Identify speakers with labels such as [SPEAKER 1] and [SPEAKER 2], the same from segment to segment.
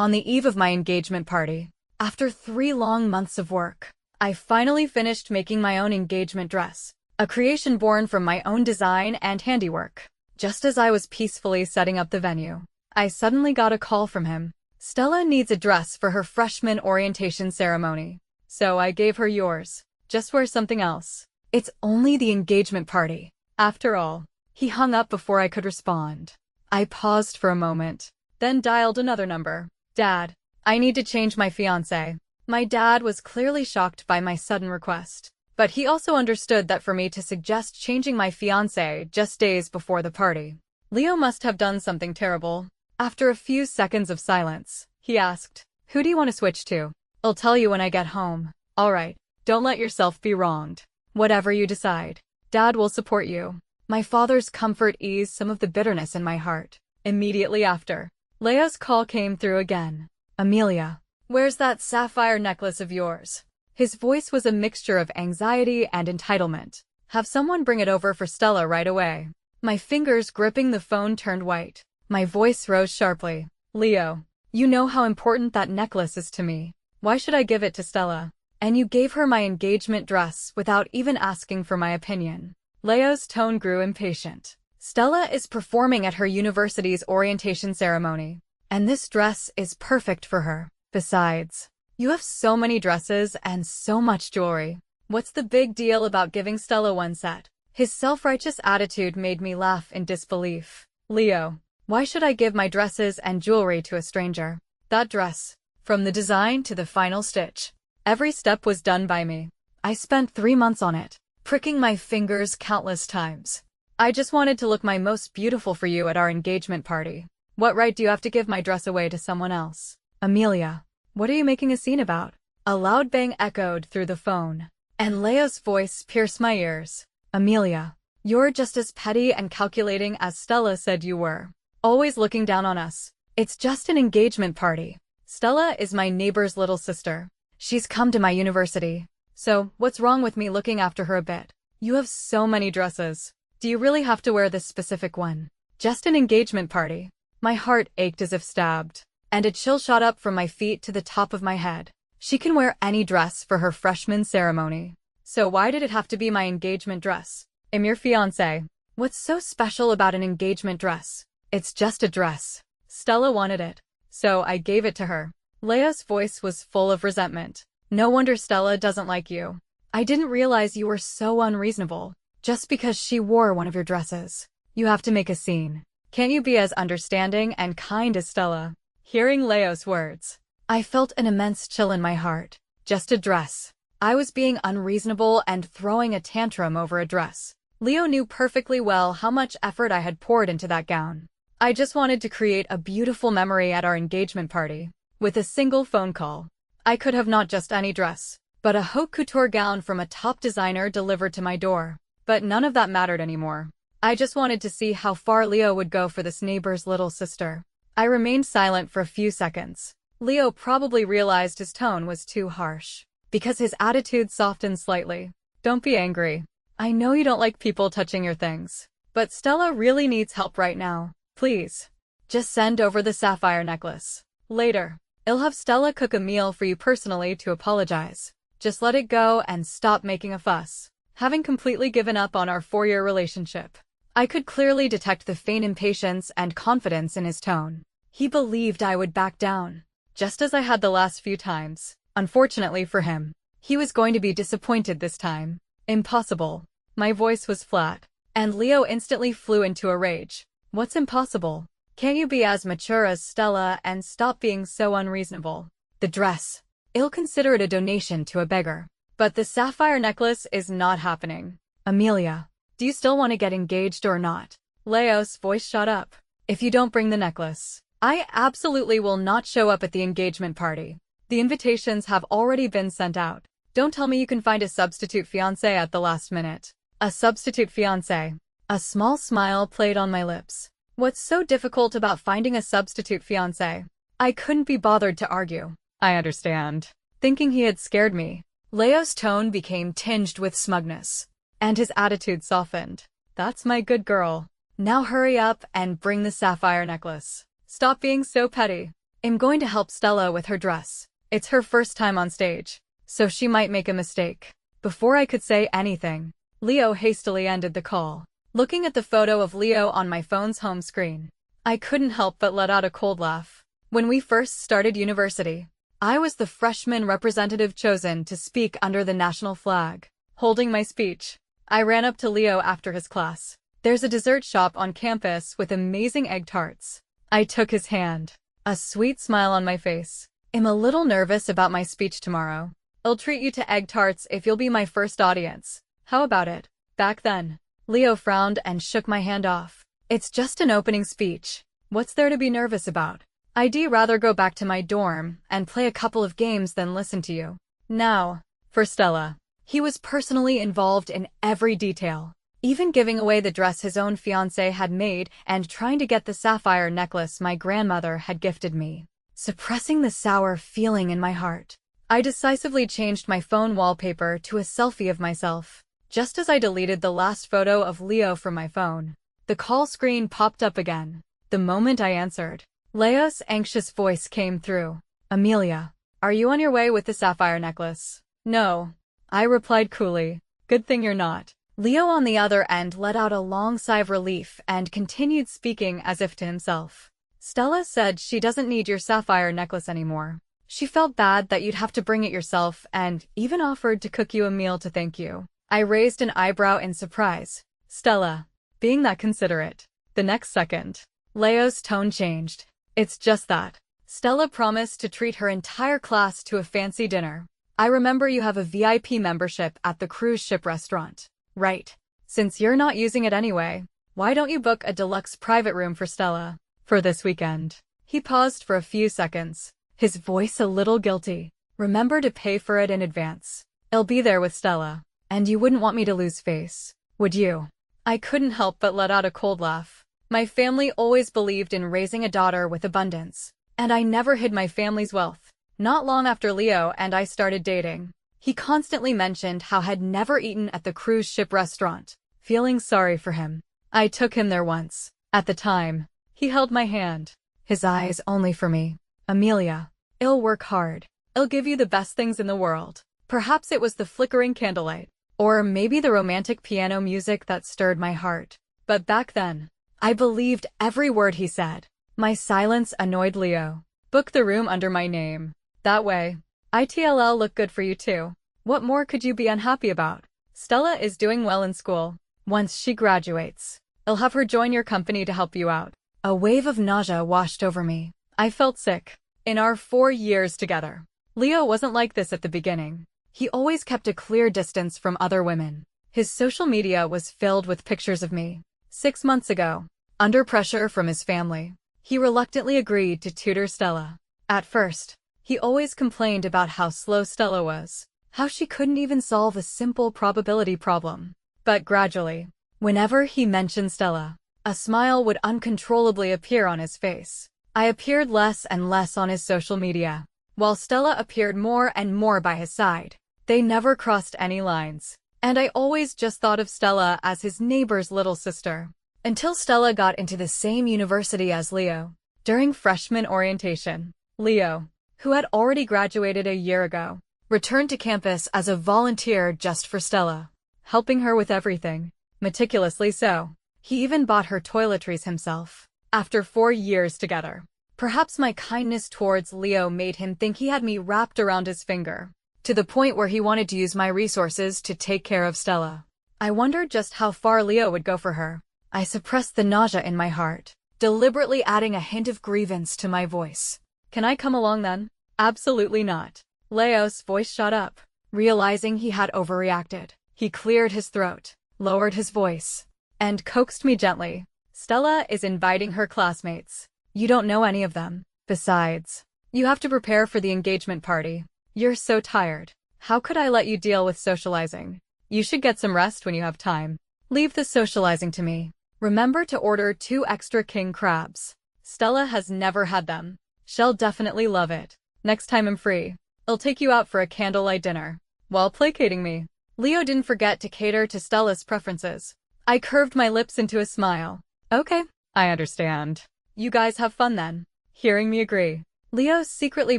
[SPEAKER 1] On the eve of my engagement party, after 3 long months of work, I finally finished making my own engagement dress, a creation born from my own design and handiwork. Just as I was peacefully setting up the venue, I suddenly got a call from him. Stella needs a dress for her freshman orientation ceremony, so I gave her yours. Just wear something else. It's only the engagement party, after all. He hung up before I could respond. I paused for a moment, then dialed another number. Dad, I need to change my fiancé. My dad was clearly shocked by my sudden request, but he also understood that for me to suggest changing my fiancé just days before the party, Leo must have done something terrible. After a few seconds of silence, he asked, "Who do you want to switch to?" "I'll tell you when I get home." "All right, don't let yourself be wronged. Whatever you decide, Dad will support you." My father's comfort eased some of the bitterness in my heart. Immediately after, Leo's call came through again. "Amelia, where's that sapphire necklace of yours?" His voice was a mixture of anxiety and entitlement. "Have someone bring it over for Stella right away." My fingers gripping the phone turned white. My voice rose sharply. "Leo, you know how important that necklace is to me. Why should I give it to Stella? And you gave her my engagement dress without even asking for my opinion." Leo's tone grew impatient. "Stella is performing at her university's orientation ceremony, and this dress is perfect for her. Besides, you have so many dresses and so much jewelry. What's the big deal about giving Stella one set?" His self-righteous attitude made me laugh in disbelief. "Leo, why should I give my dresses and jewelry to a stranger? That dress, from the design to the final stitch, every step was done by me. I spent 3 months on it, pricking my fingers countless times. I just wanted to look my most beautiful for you at our engagement party. What right do you have to give my dress away to someone else?" "Amelia, what are you making a scene about?" A loud bang echoed through the phone, and Leo's voice pierced my ears. "Amelia, you're just as petty and calculating as Stella said you were. Always looking down on us. It's just an engagement party. Stella is my neighbor's little sister. She's come to my university. So, what's wrong with me looking after her a bit? You have so many dresses. Do you really have to wear this specific one? Just an engagement party." My heart ached as if stabbed, and a chill shot up from my feet to the top of my head. She can wear any dress for her freshman ceremony. So why did it have to be my engagement dress? I'm your fiancé. What's so special about an engagement dress? It's just a dress. Stella wanted it, so I gave it to her. Leo's voice was full of resentment. "No wonder Stella doesn't like you. I didn't realize you were so unreasonable. Just because she wore one of your dresses, you have to make a scene. Can't you be as understanding and kind as Stella?" Hearing Leo's words, I felt an immense chill in my heart. Just a dress. I was being unreasonable and throwing a tantrum over a dress. Leo knew perfectly well how much effort I had poured into that gown. I just wanted to create a beautiful memory at our engagement party. With a single phone call, I could have not just any dress, but a haute couture gown from a top designer delivered to my door. But none of that mattered anymore. I just wanted to see how far Leo would go for this neighbor's little sister. I remained silent for a few seconds. Leo probably realized his tone was too harsh, because his attitude softened slightly. "Don't be angry. I know you don't like people touching your things, but Stella really needs help right now. Please, just send over the sapphire necklace. Later, I'll have Stella cook a meal for you personally to apologize. Just let it go and stop making a fuss." Having completely given up on our 4-year relationship, I could clearly detect the faint impatience and confidence in his tone. He believed I would back down, just as I had the last few times. Unfortunately for him, he was going to be disappointed this time. "Impossible." My voice was flat, and Leo instantly flew into a rage. "What's impossible? Can't you be as mature as Stella and stop being so unreasonable? The dress, I'll consider it a donation to a beggar. But the sapphire necklace is not happening." "Amelia, do you still want to get engaged or not?" Leo's voice shot up. "If you don't bring the necklace, I absolutely will not show up at the engagement party. The invitations have already been sent out. Don't tell me you can find a substitute fiancé at the last minute." "A substitute fiancé?" A small smile played on my lips. "What's so difficult about finding a substitute fiancé?" I couldn't be bothered to argue. "I understand." Thinking he had scared me, Leo's tone became tinged with smugness, and his attitude softened. "That's my good girl. Now hurry up and bring the sapphire necklace. Stop being so petty." I'm going to help Stella with her dress. It's her first time on stage, so she might make a mistake. Before I could say anything, Leo hastily ended the call. Looking at the photo of Leo on my phone's home screen, I couldn't help but let out a cold laugh. When we first started university, I was the freshman representative chosen to speak under the national flag. Holding my speech, I ran up to Leo after his class. There's a dessert shop on campus with amazing egg tarts. I took his hand, a sweet smile on my face. I'm a little nervous about my speech tomorrow. I'll treat you to egg tarts if you'll be my first audience. How about it? Back then, Leo frowned and shook my hand off. It's just an opening speech. What's there to be nervous about? I'd rather go back to my dorm and play a couple of games than listen to you. Now, for Stella. He was personally involved in every detail, even giving away the dress his own fiancé had made and trying to get the sapphire necklace my grandmother had gifted me. Suppressing the sour feeling in my heart, I decisively changed my phone wallpaper to a selfie of myself. Just as I deleted the last photo of Leo from my phone, the call screen popped up again. The moment I answered, Leo's anxious voice came through. Amelia, are you on your way with the sapphire necklace? No, I replied coolly. Good thing you're not. Leo on the other end let out a long sigh of relief and continued speaking as if to himself. Stella said she doesn't need your sapphire necklace anymore. She felt bad that you'd have to bring it yourself and even offered to cook you a meal to thank you. I raised an eyebrow in surprise. Stella, being that considerate. The next second, Leo's tone changed. It's just that Stella promised to treat her entire class to a fancy dinner. I remember you have a VIP membership at the cruise ship restaurant. Right. Since you're not using it anyway, why don't you book a deluxe private room for Stella for this weekend? He paused for a few seconds, his voice a little guilty. Remember to pay for it in advance. I'll be there with Stella, and you wouldn't want me to lose face, would you? I couldn't help but let out a cold laugh. My family always believed in raising a daughter with abundance, and I never hid my family's wealth. Not long after Leo and I started dating, he constantly mentioned how I'd never eaten at the cruise ship restaurant. Feeling sorry for him, I took him there once. At the time, he held my hand, his eyes only for me. Amelia, I'll work hard. I'll give you the best things in the world. Perhaps it was the flickering candlelight, or maybe the romantic piano music that stirred my heart. But back then, I believed every word he said. My silence annoyed Leo. Book the room under my name. That way, it'll look good for you too. What more could you be unhappy about? Stella is doing well in school. Once she graduates, I'll have her join your company to help you out. A wave of nausea washed over me. I felt sick. In our 4 years together, Leo wasn't like this at the beginning. He always kept a clear distance from other women. His social media was filled with pictures of me. 6 months ago, under pressure from his family, he reluctantly agreed to tutor Stella. At first, he always complained about how slow Stella was, how she couldn't even solve a simple probability problem. But gradually, whenever he mentioned Stella, a smile would uncontrollably appear on his face. I appeared less and less on his social media, while Stella appeared more and more by his side. They never crossed any lines, and I always just thought of Stella as his neighbor's little sister. Until Stella got into the same university as Leo. During freshman orientation, Leo, who had already graduated a year ago, returned to campus as a volunteer just for Stella, helping her with everything, meticulously so. He even bought her toiletries himself. After 4 years together, perhaps my kindness towards Leo made him think he had me wrapped around his finger, to the point where he wanted to use my resources to take care of Stella. I wondered just how far Leo would go for her. I suppressed the nausea in my heart, deliberately adding a hint of grievance to my voice. Can I come along then? Absolutely not. Leo's voice shot up. Realizing he had overreacted, he cleared his throat, lowered his voice, and coaxed me gently. Stella is inviting her classmates. You don't know any of them. Besides, you have to prepare for the engagement party. You're so tired. How could I let you deal with socializing? You should get some rest when you have time. Leave the socializing to me. Remember to order 2 extra king crabs. Stella has never had them. She'll definitely love it. Next time I'm free, I'll take you out for a candlelight dinner. While placating me, Leo didn't forget to cater to Stella's preferences. I curved my lips into a smile. Okay, I understand. You guys have fun then. Hearing me agree, Leo secretly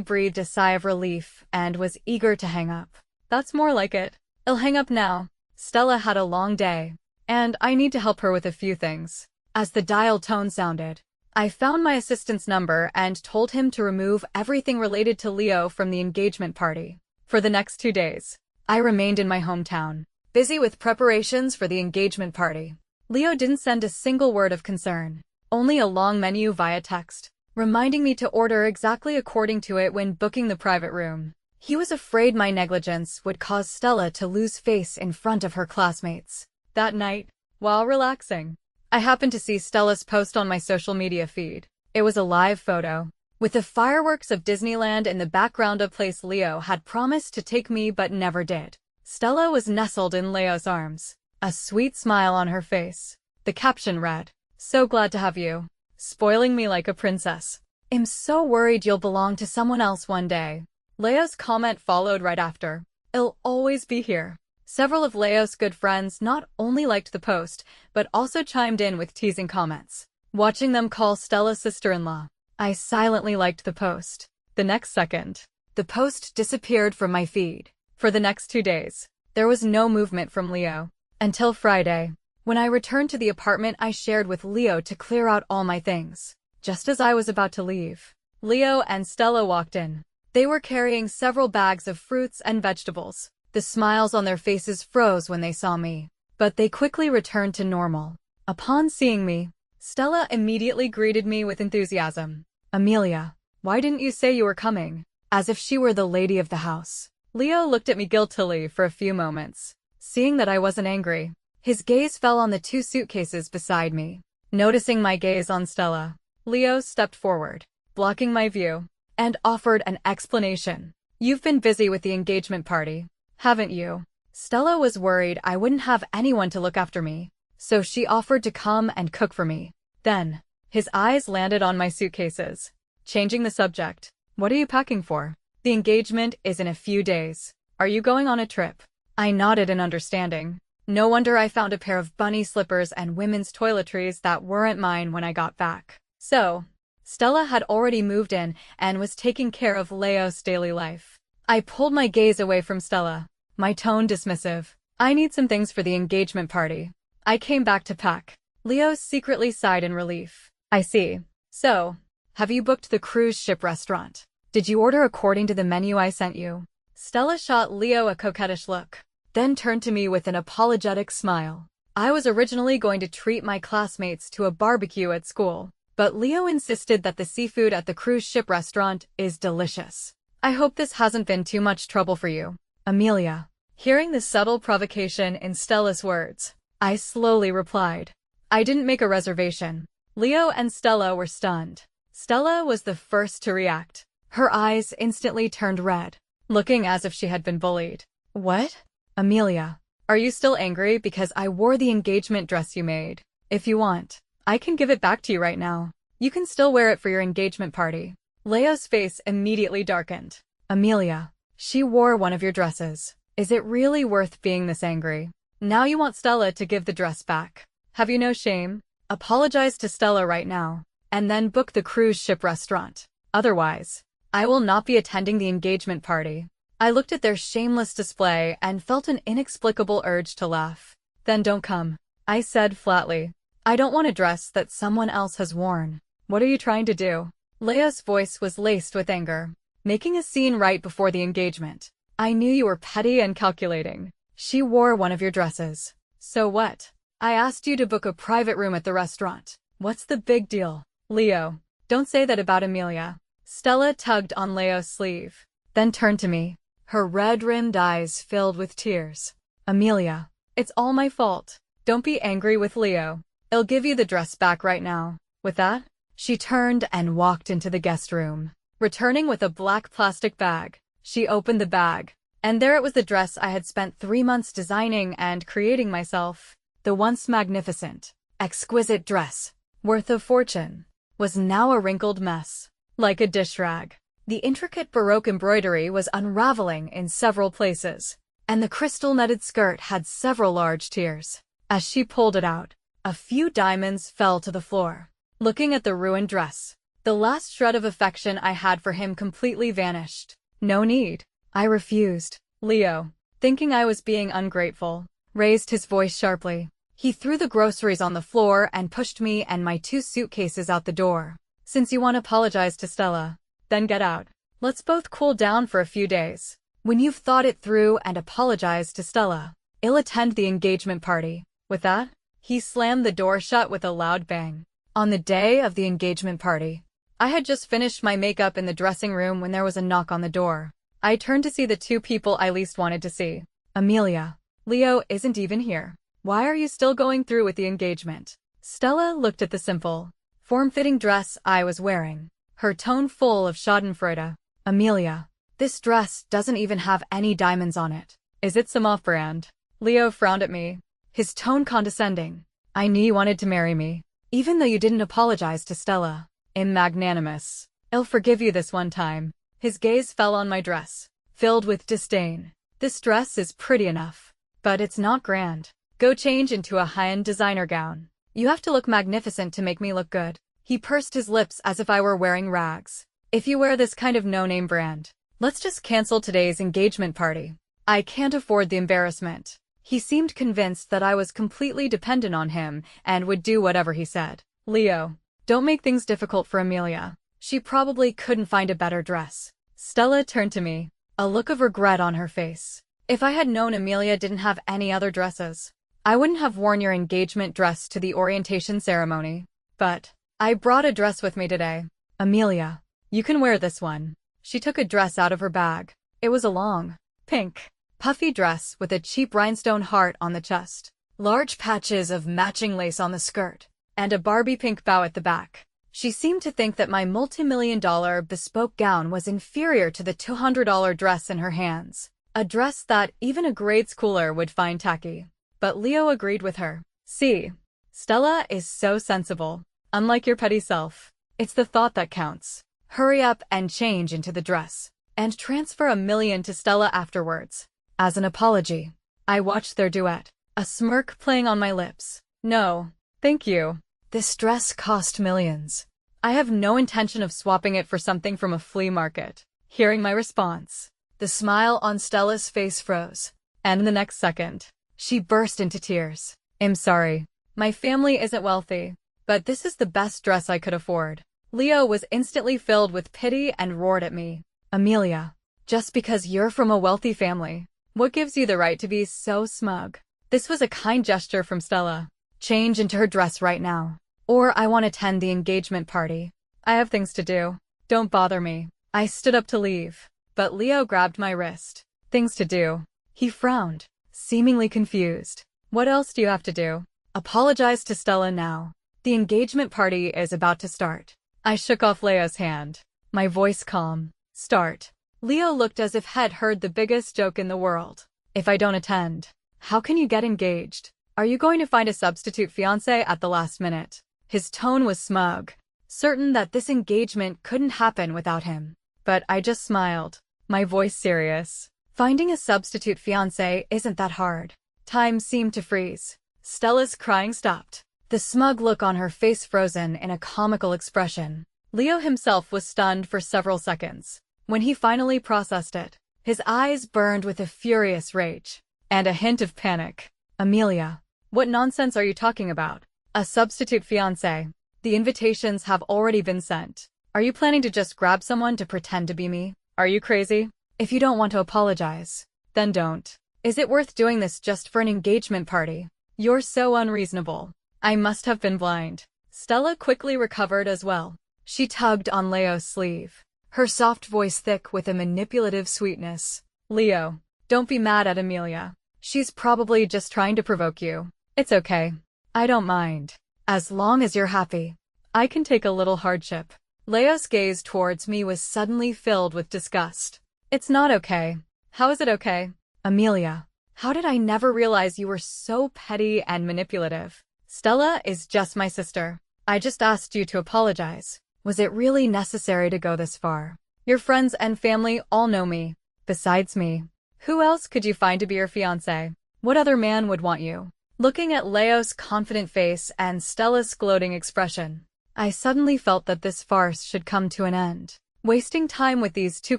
[SPEAKER 1] breathed a sigh of relief and was eager to hang up. That's more like it. I'll hang up now. Stella had a long day, and I need to help her with a few things. As the dial tone sounded, I found my assistant's number and told him to remove everything related to Leo from the engagement party. For the next 2 days, I remained in my hometown, busy with preparations for the engagement party. Leo didn't send a single word of concern, only a long menu via text, reminding me to order exactly according to it when booking the private room. He was afraid my negligence would cause Stella to lose face in front of her classmates. That night, while relaxing, I happened to see Stella's post on my social media feed. It was a live photo, with the fireworks of Disneyland in the background, a place Leo had promised to take me but never did. Stella was nestled in Leo's arms, a sweet smile on her face. The caption read, "So glad to have you, spoiling me like a princess. I'm so worried you'll belong to someone else one day." Leo's comment followed right after, "I'll always be here." Several of Leo's good friends not only liked the post, but also chimed in with teasing comments. Watching them call Stella sister-in-law, I silently liked the post. The next second, the post disappeared from my feed. For the next 2 days, there was no movement from Leo. Until Friday, when I returned to the apartment I shared with Leo to clear out all my things. Just as I was about to leave, Leo and Stella walked in. They were carrying several bags of fruits and vegetables. The smiles on their faces froze when they saw me, but they quickly returned to normal. Upon seeing me, Stella immediately greeted me with enthusiasm. "Amelia, why didn't you say you were coming?" As if she were the lady of the house. Leo looked at me guiltily for a few moments. Seeing that I wasn't angry, his gaze fell on the 2 suitcases beside me. Noticing my gaze on Stella, Leo stepped forward, blocking my view, and offered an explanation. "You've been busy with the engagement party, haven't you?" Stella was worried I wouldn't have anyone to look after me, so she offered to come and cook for me. Then, his eyes landed on my suitcases. Changing the subject, "What are you packing for?" "The engagement is in a few days. Are you going on a trip?" I nodded in understanding. No wonder I found a pair of bunny slippers and women's toiletries that weren't mine when I got back. So, Stella had already moved in and was taking care of Leo's daily life. I pulled my gaze away from Stella, my tone dismissive. "I need some things for the engagement party. I came back to pack." Leo secretly sighed in relief. "I see. So, have you booked the cruise ship restaurant? Did you order according to the menu I sent you?" Stella shot Leo a coquettish look, then turned to me with an apologetic smile. "I was originally going to treat my classmates to a barbecue at school, but Leo insisted that the seafood at the cruise ship restaurant is delicious. I hope this hasn't been too much trouble for you, Amelia." Hearing the subtle provocation in Stella's words, I slowly replied, "I didn't make a reservation." Leo and Stella were stunned. Stella was the first to react. Her eyes instantly turned red, looking as if she had been bullied. "What? Amelia, are you still angry because I wore the engagement dress you made? If you want, I can give it back to you right now. You can still wear it for your engagement party." Leo's face immediately darkened. "Amelia, she wore one of your dresses. Is it really worth being this angry? Now you want Stella to give the dress back. Have you no shame? Apologize to Stella right now, and then book the cruise ship restaurant. Otherwise, I will not be attending the engagement party." I looked at their shameless display and felt an inexplicable urge to laugh. "Then don't come," I said flatly. "I don't want a dress that someone else has worn." "What are you trying to do?" Leo's voice was laced with anger. "Making a scene right before the engagement. I knew you were petty and calculating. She wore one of your dresses. So what? I asked you to book a private room at the restaurant. What's the big deal?" "Leo, don't say that about Amelia." Stella tugged on Leo's sleeve, then turned to me, her red-rimmed eyes filled with tears. "Amelia, it's all my fault. Don't be angry with Leo. I'll give you the dress back right now." With that, she turned and walked into the guest room. Returning with a black plastic bag, she opened the bag, and there it was, the dress I had spent 3 months designing and creating myself. The once magnificent, exquisite dress, worth a fortune, was now a wrinkled mess. Like a dish rag, the intricate Baroque embroidery was unraveling in several places, and the crystal-netted skirt had several large tears. As she pulled it out, a few diamonds fell to the floor. Looking at the ruined dress, The last shred of affection I had for him completely vanished. No need. I refused. Leo, thinking I was being ungrateful, raised his voice sharply. He threw the groceries on the floor and pushed me and my 2 suitcases out the door. Since you want to apologize to Stella, then get out. Let's both cool down for a few days. When you've thought it through and apologized to Stella, I'll attend the engagement party. With that, he slammed the door shut with a loud bang. On the day of the engagement party, I had just finished my makeup in the dressing room when there was a knock on the door. I turned to see the 2 people I least wanted to see. Amelia. Leo isn't even here. Why are you still going through with the engagement? Stella looked at the simple, form-fitting dress I was wearing, her tone full of schadenfreude. Amelia, this dress doesn't even have any diamonds on it. Is it some off-brand? Leo frowned at me, his tone condescending. I knew you wanted to marry me, even though you didn't apologize to Stella. I'm magnanimous. I'll forgive you this one time. His gaze fell on my dress, filled with disdain. This dress is pretty enough, but it's not grand. Go change into a high-end designer gown. You have to look magnificent to make me look good. He pursed his lips as if I were wearing rags. If you wear this kind of no-name brand, let's just cancel today's engagement party. I can't afford the embarrassment. He seemed convinced that I was completely dependent on him and would do whatever he said. Leo, don't make things difficult for Amelia. She probably couldn't find a better dress. Stella turned to me, a look of regret on her face. If I had known Amelia didn't have any other dresses, I wouldn't have worn your engagement dress to the orientation ceremony. But I brought a dress with me today. Amelia, you can wear this one. She took a dress out of her bag. It was a long, pink, puffy dress with a cheap rhinestone heart on the chest, large patches of matching lace on the skirt, and a Barbie pink bow at the back. She seemed to think that my multi-million-dollar bespoke gown was inferior to the $200 dress in her hands, a dress that even a grade schooler would find tacky. But Leo agreed with her. See, Stella is so sensible. Unlike your petty self, it's the thought that counts. Hurry up and change into the dress, and transfer $1 million to Stella afterwards. As an apology, I watched their duet, a smirk playing on my lips. No, thank you. This dress cost millions. I have no intention of swapping it for something from a flea market. Hearing my response, the smile on Stella's face froze, and in the next second, she burst into tears. I'm sorry. My family isn't wealthy, but this is the best dress I could afford. Leo was instantly filled with pity and roared at me. Amelia, just because you're from a wealthy family, what gives you the right to be so smug? This was a kind gesture from Stella. Change into her dress right now, or I want to attend the engagement party. I have things to do. Don't bother me. I stood up to leave, but Leo grabbed my wrist. Things to do. He frowned, seemingly confused. What else do you have to do? Apologize to Stella now. The engagement party is about to start. I shook off Leo's hand, my voice calm. Start. Leo looked as if he'd heard the biggest joke in the world. If I don't attend, how can you get engaged? Are you going to find a substitute fiancé at the last minute? His tone was smug, certain that this engagement couldn't happen without him. But I just smiled, my voice serious. Finding a substitute fiancé isn't that hard. Time seemed to freeze. Stella's crying stopped, the smug look on her face frozen in a comical expression. Leo himself was stunned for several seconds. When he finally processed it, his eyes burned with a furious rage and a hint of panic. Amelia, what nonsense are you talking about? A substitute fiancé? The invitations have already been sent. Are you planning to just grab someone to pretend to be me? Are you crazy? If you don't want to apologize, then don't. Is it worth doing this just for an engagement party? You're so unreasonable. I must have been blind. Stella quickly recovered as well. She tugged on Leo's sleeve, her soft voice thick with a manipulative sweetness. Leo, don't be mad at Amelia. She's probably just trying to provoke you. It's okay. I don't mind. As long as you're happy, I can take a little hardship. Leo's gaze towards me was suddenly filled with disgust. It's not okay. How is it okay? Amelia, how did I never realize you were so petty and manipulative? Stella is just my sister. I just asked you to apologize. Was it really necessary to go this far? Your friends and family all know me. Besides me, who else could you find to be your fiancé? What other man would want you? Looking at Leo's confident face and Stella's gloating expression, I suddenly felt that this farce should come to an end. Wasting time with these two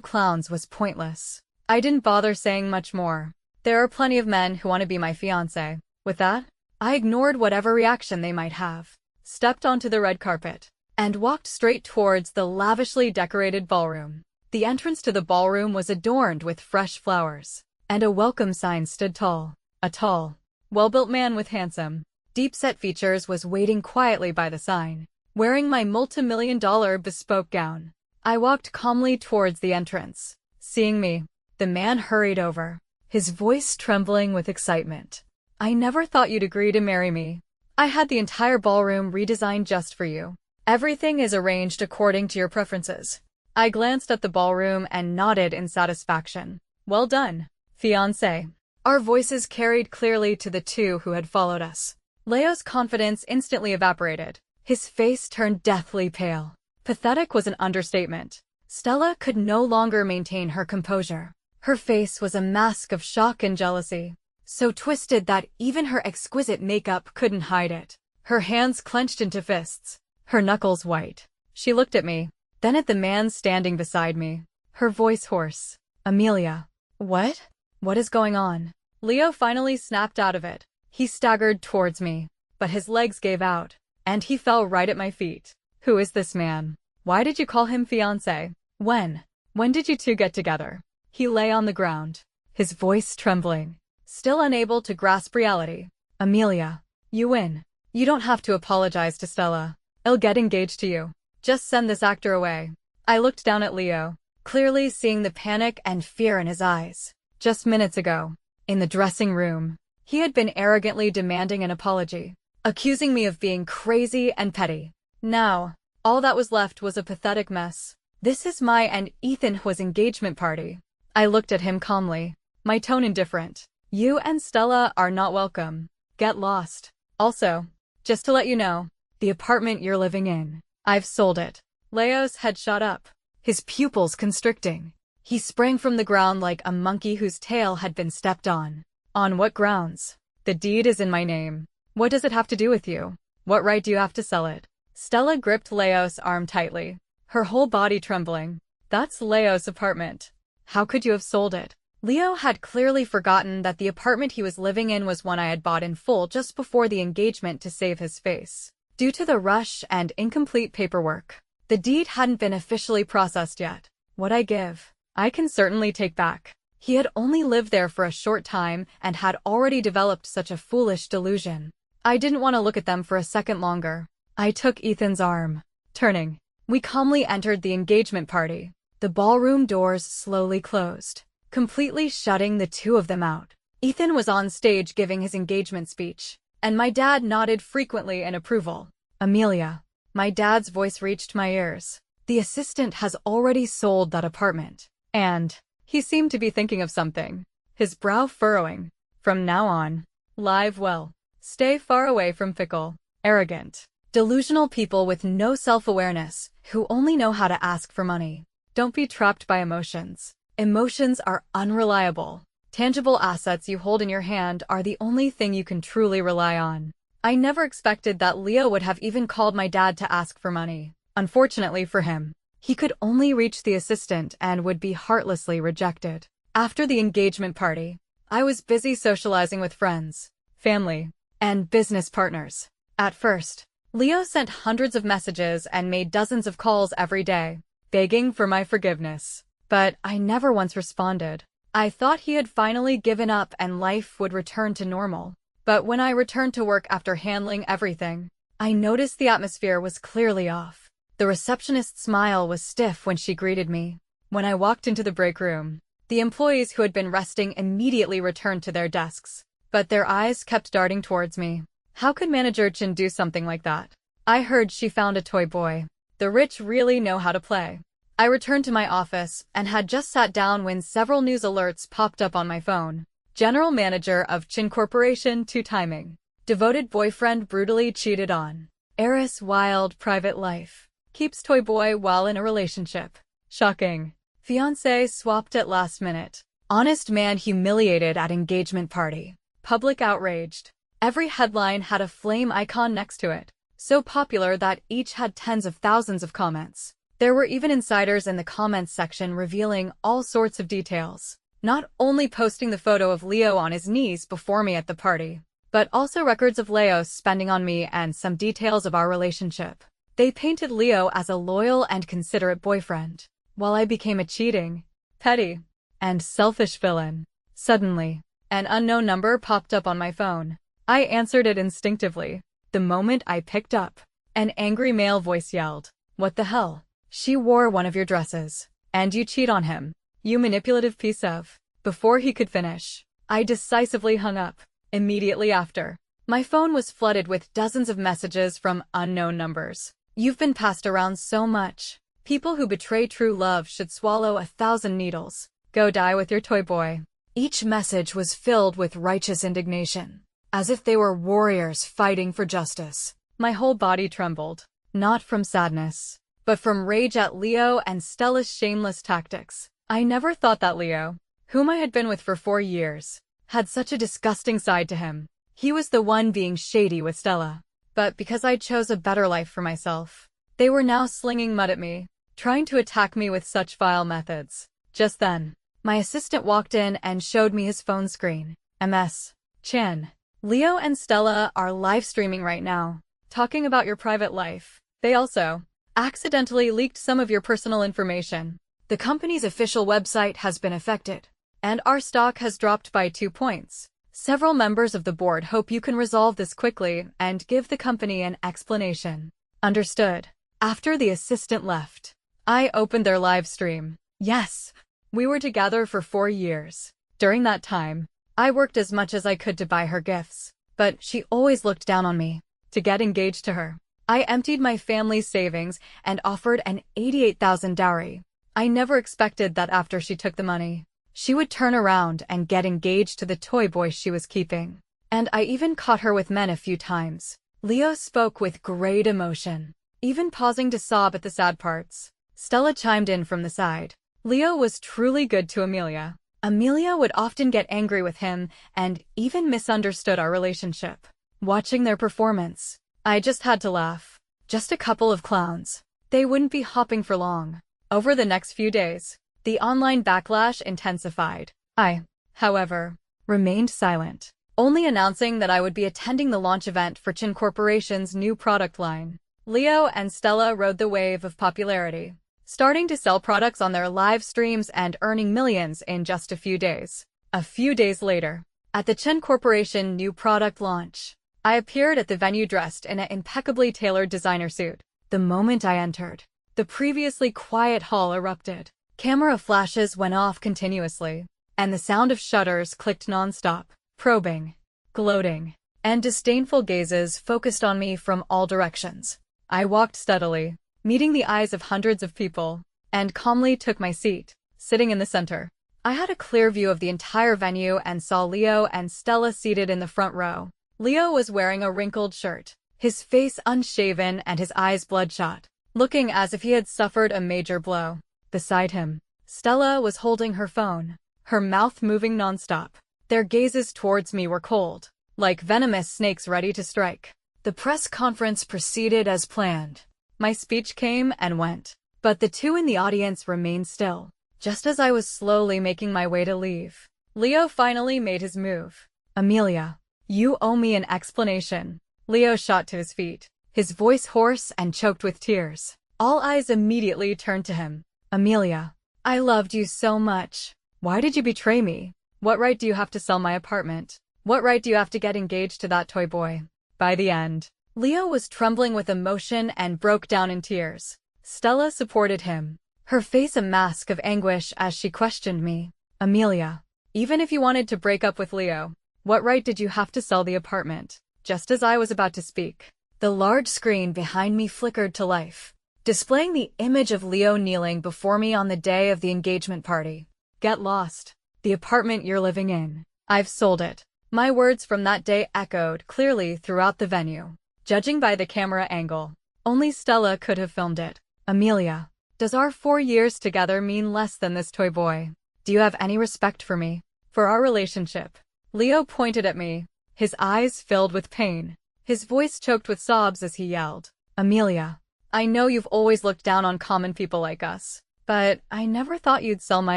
[SPEAKER 1] clowns was pointless. I didn't bother saying much more. There are plenty of men who want to be my fiancé. With that, I ignored whatever reaction they might have, stepped onto the red carpet, and walked straight towards the lavishly decorated ballroom. The entrance to the ballroom was adorned with fresh flowers, and a welcome sign stood tall. A tall, well-built man with handsome, deep-set features was waiting quietly by the sign, wearing my multi-million-dollar bespoke gown. I walked calmly towards the entrance. Seeing me, the man hurried over, his voice trembling with excitement. "I never thought you'd agree to marry me. I had the entire ballroom redesigned just for you. Everything is arranged according to your preferences." I glanced at the ballroom and nodded in satisfaction. "Well done, fiancé." Our voices carried clearly to the two who had followed us. Leo's confidence instantly evaporated. His face turned deathly pale. Pathetic was an understatement. Stella could no longer maintain her composure. Her face was a mask of shock and jealousy, so twisted that even her exquisite makeup couldn't hide it. Her hands clenched into fists, her knuckles white. She looked at me, then at the man standing beside me, her voice hoarse. "Amelia." "What? What is going on?" Leo finally snapped out of it. He staggered towards me, but his legs gave out, and he fell right at my feet. "Who is this man? Why did you call him fiancé? When did you two get together?" He lay on the ground, his voice trembling, still unable to grasp reality. "Amelia, you win. You don't have to apologize to Stella. I'll get engaged to you. Just send this actor away." I looked down at Leo, clearly seeing the panic and fear in his eyes. Just minutes ago, in the dressing room, he had been arrogantly demanding an apology, accusing me of being crazy and petty. Now, all that was left was a pathetic mess. This is my and Ethan's engagement party. I looked at him calmly, my tone indifferent. "You and Stella are not welcome. Get lost. Also, just to let you know, the apartment you're living in, I've sold it." Leo's head shot up, his pupils constricting. He sprang from the ground like a monkey whose tail had been stepped on. "On what grounds? The deed is in my name. What does it have to do with you? What right do you have to sell it?" Stella gripped Leo's arm tightly, her whole body trembling. "That's Leo's apartment. How could you have sold it?" Leo had clearly forgotten that the apartment he was living in was one I had bought in full just before the engagement to save his face. Due to the rush and incomplete paperwork, the deed hadn't been officially processed yet. What I give, I can certainly take back. He had only lived there for a short time and had already developed such a foolish delusion. I didn't want to look at them for a second longer. I took Ethan's arm. Turning, we calmly entered the engagement party. The ballroom doors slowly closed, completely shutting the two of them out. Ethan was on stage giving his engagement speech, and my dad nodded frequently in approval. "Amelia." My dad's voice reached my ears. "The assistant has already sold that apartment." And he seemed to be thinking of something, his brow furrowing. "From now on, live well. Stay far away from fickle, arrogant, delusional people with no self-awareness, who only know how to ask for money. Don't be trapped by emotions. Emotions are unreliable. Tangible assets you hold in your hand are the only thing you can truly rely on." I never expected that Leo would have even called my dad to ask for money. Unfortunately for him, he could only reach the assistant and would be heartlessly rejected. After the engagement party, I was busy socializing with friends, family, and business partners. At first, Leo sent hundreds of messages and made dozens of calls every day, begging for my forgiveness. But I never once responded. I thought he had finally given up and life would return to normal. But when I returned to work after handling everything, I noticed the atmosphere was clearly off. The receptionist's smile was stiff when she greeted me. When I walked into the break room, the employees who had been resting immediately returned to their desks, but their eyes kept darting towards me. How could Manager Chin do something like that? I heard she found a toy boy. The rich really know how to play. I returned to my office and had just sat down when several news alerts popped up on my phone. General Manager of Chin Corporation to timing. Devoted boyfriend brutally cheated on. Heiress wild private life. Keeps toy boy while in a relationship. Shocking. Fiancé swapped at last minute. Honest man humiliated at engagement party. Public outraged. Every headline had a flame icon next to it. so popular that each had tens of thousands of comments. There were even insiders in the comments section revealing all sorts of details, not only posting the photo of Leo on his knees before me at the party, but also records of Leo's spending on me and some details of our relationship. They painted Leo as a loyal and considerate boyfriend, while I became a cheating, petty, and selfish villain. Suddenly, an unknown number popped up on my phone. I answered it instinctively. The moment I picked up, an angry male voice yelled, "What the hell? She wore one of your dresses. And you cheat on him. You manipulative piece of..." Before he could finish, I decisively hung up. Immediately after, my phone was flooded with dozens of messages from unknown numbers. "You've been passed around so much. People who betray true love should swallow 1,000 needles. Go die with your toy boy." Each message was filled with righteous indignation, as if they were warriors fighting for justice. My whole body trembled, not from sadness, but from rage at Leo and Stella's shameless tactics. I never thought that Leo, whom I had been with for 4 years, had such a disgusting side to him. He was the one being shady with Stella. But because I chose a better life for myself, they were now slinging mud at me, trying to attack me with such vile methods. Just then, my assistant walked in and showed me his phone screen. "Ms. Chan, Leo and Stella are live streaming right now, talking about your private life. They also accidentally leaked some of your personal information. The company's official website has been affected, and our stock has dropped by 2 points. Several members of the board hope you can resolve this quickly and give the company an explanation." Understood. After the assistant left, I opened their live stream. Yes, we were together for 4 years. During that time, I worked as much as I could to buy her gifts, but she always looked down on me. To get engaged to her, I emptied my family's savings and offered an 88,000 dowry. I never expected that after she took the money, she would turn around and get engaged to the toy boy she was keeping. And I even caught her with men a few times. Leo spoke with great emotion, even pausing to sob at the sad parts. Stella chimed in from the side. Leo was truly good to Amelia. Amelia would often get angry with him and even misunderstood our relationship. Watching their performance, I just had to laugh. Just a couple of clowns. They wouldn't be hopping for long. Over the next few days, the online backlash intensified. I, however, remained silent, only announcing that I would be attending the launch event for Chin Corporation's new product line. Leo and Stella rode the wave of popularity, starting to sell products on their live streams and earning millions in just a few days. A few days later, at the Chin Corporation new product launch, I appeared at the venue dressed in an impeccably tailored designer suit. The moment I entered, the previously quiet hall erupted. Camera flashes went off continuously, and the sound of shutters clicked non-stop. Probing, gloating, and disdainful gazes focused on me from all directions. I walked steadily, meeting the eyes of hundreds of people, and calmly took my seat, sitting in the center. I had a clear view of the entire venue and saw Leo and Stella seated in the front row. Leo was wearing a wrinkled shirt, his face unshaven and his eyes bloodshot, looking as if he had suffered a major blow. Beside him, Stella was holding her phone, her mouth moving nonstop. Their gazes towards me were cold, like venomous snakes ready to strike. The press conference proceeded as planned. My speech came and went, but the two in the audience remained still. Just as I was slowly making my way to leave, Leo finally made his move. "Amelia, you owe me an explanation." Leo shot to his feet, his voice hoarse and choked with tears. All eyes immediately turned to him. "Amelia, I loved you so much. Why did you betray me? What right do you have to sell my apartment? What right do you have to get engaged to that toy boy?" By the end, Leo was trembling with emotion and broke down in tears. Stella supported him, her face a mask of anguish as she questioned me. "Amelia, even if you wanted to break up with Leo, what right did you have to sell the apartment?" Just as I was about to speak, the large screen behind me flickered to life, displaying the image of Leo kneeling before me on the day of the engagement party. "Get lost. The apartment you're living in. I've sold it." My words from that day echoed clearly throughout the venue. Judging by the camera angle, only Stella could have filmed it. "Amelia, does our 4 years together mean less than this toy boy? Do you have any respect for me? For our relationship?" Leo pointed at me, his eyes filled with pain. his voice choked with sobs as he yelled, "Amelia, I know you've always looked down on common people like us, but I never thought you'd sell my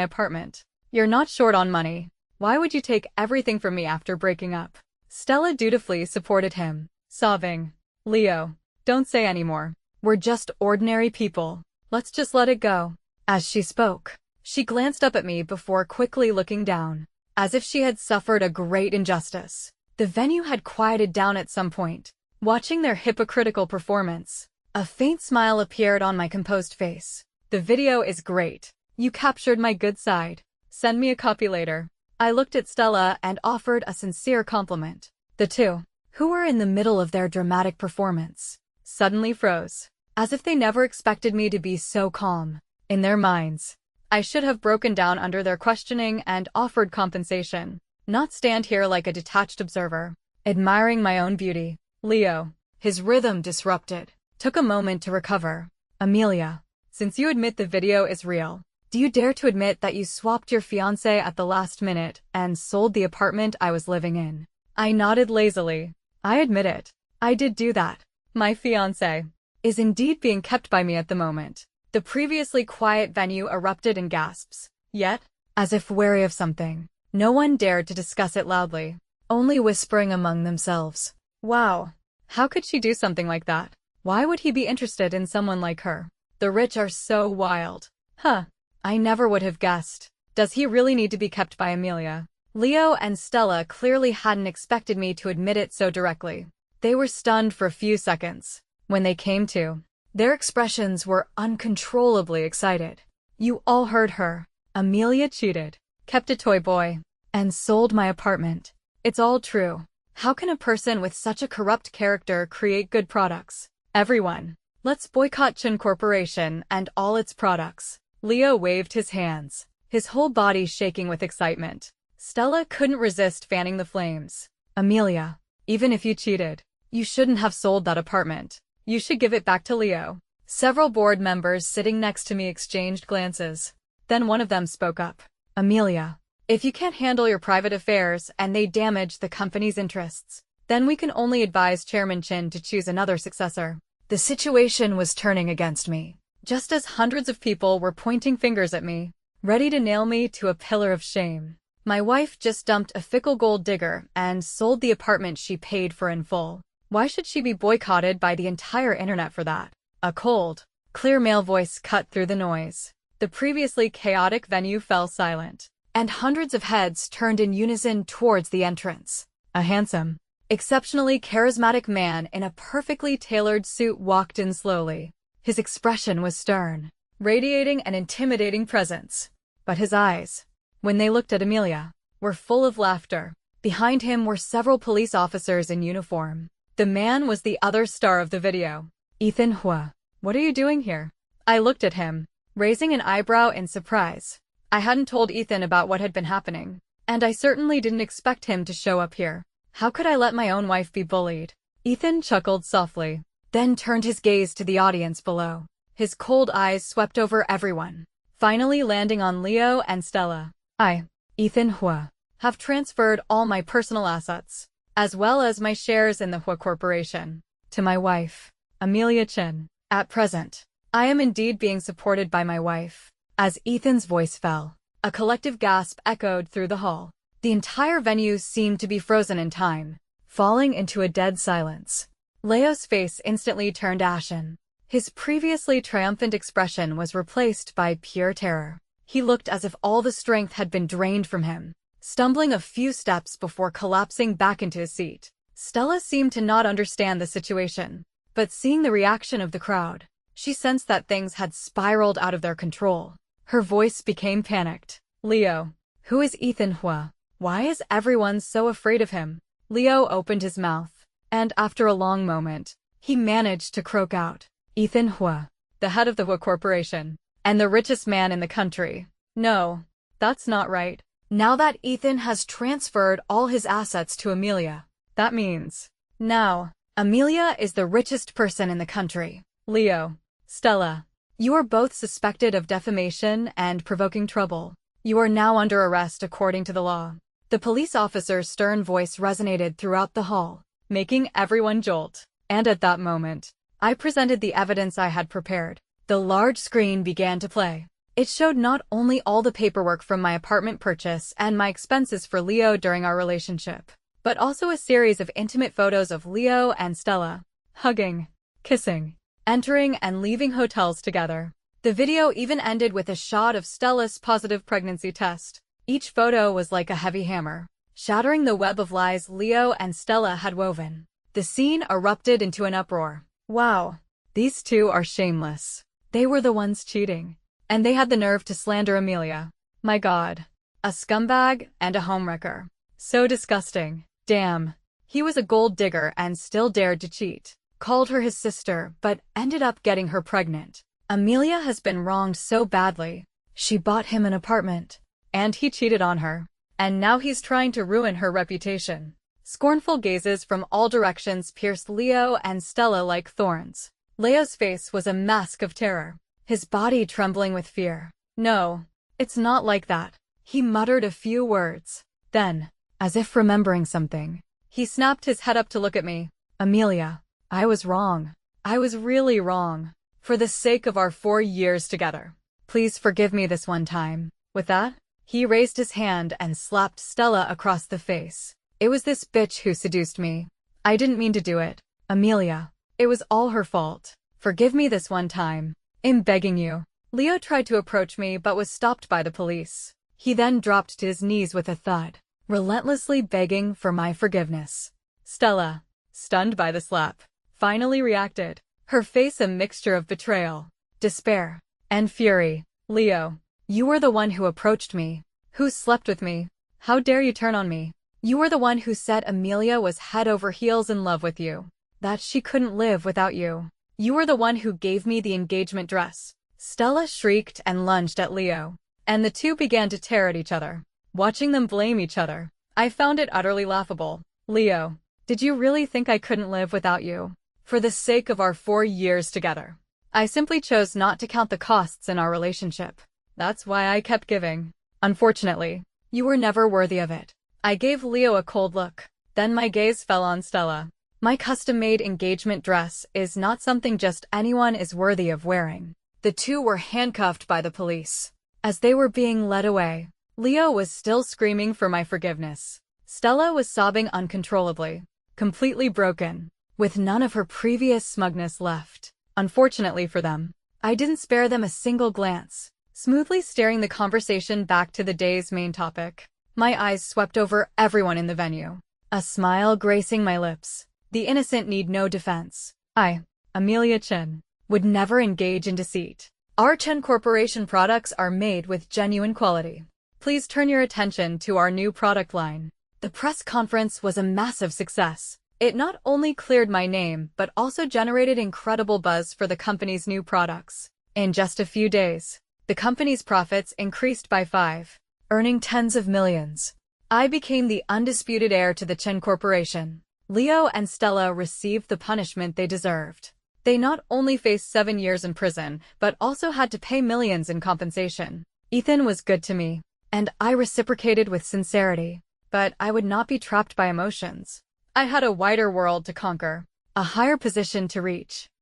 [SPEAKER 1] apartment. You're not short on money. Why would you take everything from me after breaking up?" Stella dutifully supported him, sobbing, "Leo, don't say anymore. We're just ordinary people. Let's just let it go." As she spoke, she glanced up at me before quickly looking down, as if she had suffered a great injustice. The venue had quieted down at some point, watching their hypocritical performance. A faint smile appeared on my composed face. "The video is great. You captured my good side. Send me a copy later." I looked at Stella and offered a sincere compliment. The two, who were in the middle of their dramatic performance, suddenly froze, as if they never expected me to be so calm. In their minds, I should have broken down under their questioning and offered compensation, not stand here like a detached observer, admiring my own beauty. Leo, his rhythm disrupted, took a moment to recover. "Amelia, since you admit the video is real, do you dare to admit that you swapped your fiancé at the last minute and sold the apartment I was living in?" I nodded lazily. "I admit it. I did do that. My fiancé is indeed being kept by me at the moment." The previously quiet venue erupted in gasps. Yet, as if wary of something, no one dared to discuss it loudly, only whispering among themselves, "Wow, how could she do something like that? Why would he be interested in someone like her? The rich are so wild. Huh, I never would have guessed. Does he really need to be kept by Amelia?" Leo and Stella clearly hadn't expected me to admit it so directly. They were stunned for a few seconds. When they came to, their expressions were uncontrollably excited. "You all heard her. Amelia cheated, kept a toy boy, and sold my apartment. It's all true. How can a person with such a corrupt character create good products? Everyone, let's boycott Chin Corporation and all its products." Leo waved his hands, his whole body shaking with excitement. Stella couldn't resist fanning the flames. "Amelia, even if you cheated, you shouldn't have sold that apartment. You should give it back to Leo." Several board members sitting next to me exchanged glances. Then one of them spoke up. "Amelia, if you can't handle your private affairs and they damage the company's interests, then we can only advise Chairman Chin to choose another successor." The situation was turning against me, just as hundreds of people were pointing fingers at me, ready to nail me to a pillar of shame. My wife just dumped a fickle gold digger and sold the apartment she paid for in full. Why should she be boycotted by the entire internet for that? A cold, clear male voice cut through the noise. The previously chaotic venue fell silent, and hundreds of heads turned in unison towards the entrance. A handsome, exceptionally charismatic man in a perfectly tailored suit walked in slowly. His expression was stern, radiating an intimidating presence. But his eyes, when they looked at Amelia, were full of laughter. Behind him were several police officers in uniform. The man was the other star of the video. "Ethan Hua, what are you doing here?" I looked at him, raising an eyebrow in surprise. I hadn't told Ethan about what had been happening, and I certainly didn't expect him to show up here. How could I let my own wife be bullied? Ethan chuckled softly, then turned his gaze to the audience below. His cold eyes swept over everyone, finally landing on Leo and Stella. "I, Ethan Hua, have transferred all my personal assets, as well as my shares in the Hua Corporation, to my wife, Amelia Chin. At present, I am indeed being supported by my wife." As Ethan's voice fell, a collective gasp echoed through the hall. The entire venue seemed to be frozen in time, falling into a dead silence. Leo's face instantly turned ashen. His previously triumphant expression was replaced by pure terror. He looked as if all the strength had been drained from him, stumbling a few steps before collapsing back into his seat. Stella seemed to not understand the situation, but seeing the reaction of the crowd, she sensed that things had spiraled out of their control. Her voice became panicked. "Leo, who is Ethan Hua? Why is everyone so afraid of him?" Leo opened his mouth, and after a long moment, he managed to croak out, "Ethan Hua, the head of the Hua Corporation, and the richest man in the country." No, that's not right. Now that Ethan has transferred all his assets to Amelia, that means now Amelia is the richest person in the country. Leo, Stella, you are both suspected of defamation and provoking trouble. You are now under arrest according to the law. The police officer's stern voice resonated throughout the hall, making everyone jolt. And at that moment, I presented the evidence I had prepared. The large screen began to play. It showed not only all the paperwork from my apartment purchase and my expenses for Leo during our relationship, but also a series of intimate photos of Leo and Stella, hugging, kissing, entering and leaving hotels together. The video even ended with a shot of Stella's positive pregnancy test. Each photo was like a heavy hammer, shattering the web of lies Leo and Stella had woven. The scene erupted into an uproar. Wow, these two are shameless. They were the ones cheating. And they had the nerve to slander Amelia. My God. A scumbag and a homewrecker. So disgusting. Damn. He was a gold digger and still dared to cheat. Called her his sister, but ended up getting her pregnant. Amelia has been wronged so badly. She bought him an apartment. And he cheated on her. And now he's trying to ruin her reputation. Scornful gazes from all directions pierced Leo and Stella like thorns. Leo's face was a mask of terror, his body trembling with fear. No, it's not like that. He muttered a few words. Then, as if remembering something, he snapped his head up to look at me. Amelia, I was wrong. I was really wrong. For the sake of our 4 years together, please forgive me this one time. With that, he raised his hand and slapped Stella across the face. It was this bitch who seduced me. I didn't mean to do it. Amelia, it was all her fault. Forgive me this one time. I'm begging you. Leo tried to approach me but was stopped by the police. He then dropped to his knees with a thud, relentlessly begging for my forgiveness. Stella, stunned by the slap, finally reacted, her face a mixture of betrayal, despair, and fury. Leo, you were the one who approached me, who slept with me. How dare you turn on me? You were the one who said Amelia was head over heels in love with you, that she couldn't live without you. You were the one who gave me the engagement dress. Stella shrieked and lunged at Leo, and the two began to tear at each other. Watching them blame each other, I found it utterly laughable. Leo, did you really think I couldn't live without you? For the sake of our 4 years together, I simply chose not to count the costs in our relationship. That's why I kept giving. Unfortunately, you were never worthy of it. I gave Leo a cold look. Then my gaze fell on Stella. My custom-made engagement dress is not something just anyone is worthy of wearing. The two were handcuffed by the police. As they were being led away, Leo was still screaming for my forgiveness. Stella was sobbing uncontrollably, completely broken, with none of her previous smugness left. Unfortunately for them, I didn't spare them a single glance, smoothly steering the conversation back to the day's main topic. My eyes swept over everyone in the venue, a smile gracing my lips. The innocent need no defense. I, Amelia Chen, would never engage in deceit. Our Chen Corporation products are made with genuine quality. Please turn your attention to our new product line. The press conference was a massive success. It not only cleared my name, but also generated incredible buzz for the company's new products. In just a few days, the company's profits increased by 5, earning tens of millions. I became the undisputed heir to the Chen Corporation. Leo and Stella received the punishment they deserved. They not only faced 7 years in prison, but also had to pay millions in compensation. Ethan was good to me, and I reciprocated with sincerity. But I would not be trapped by emotions. I had a wider world to conquer, a higher position to reach,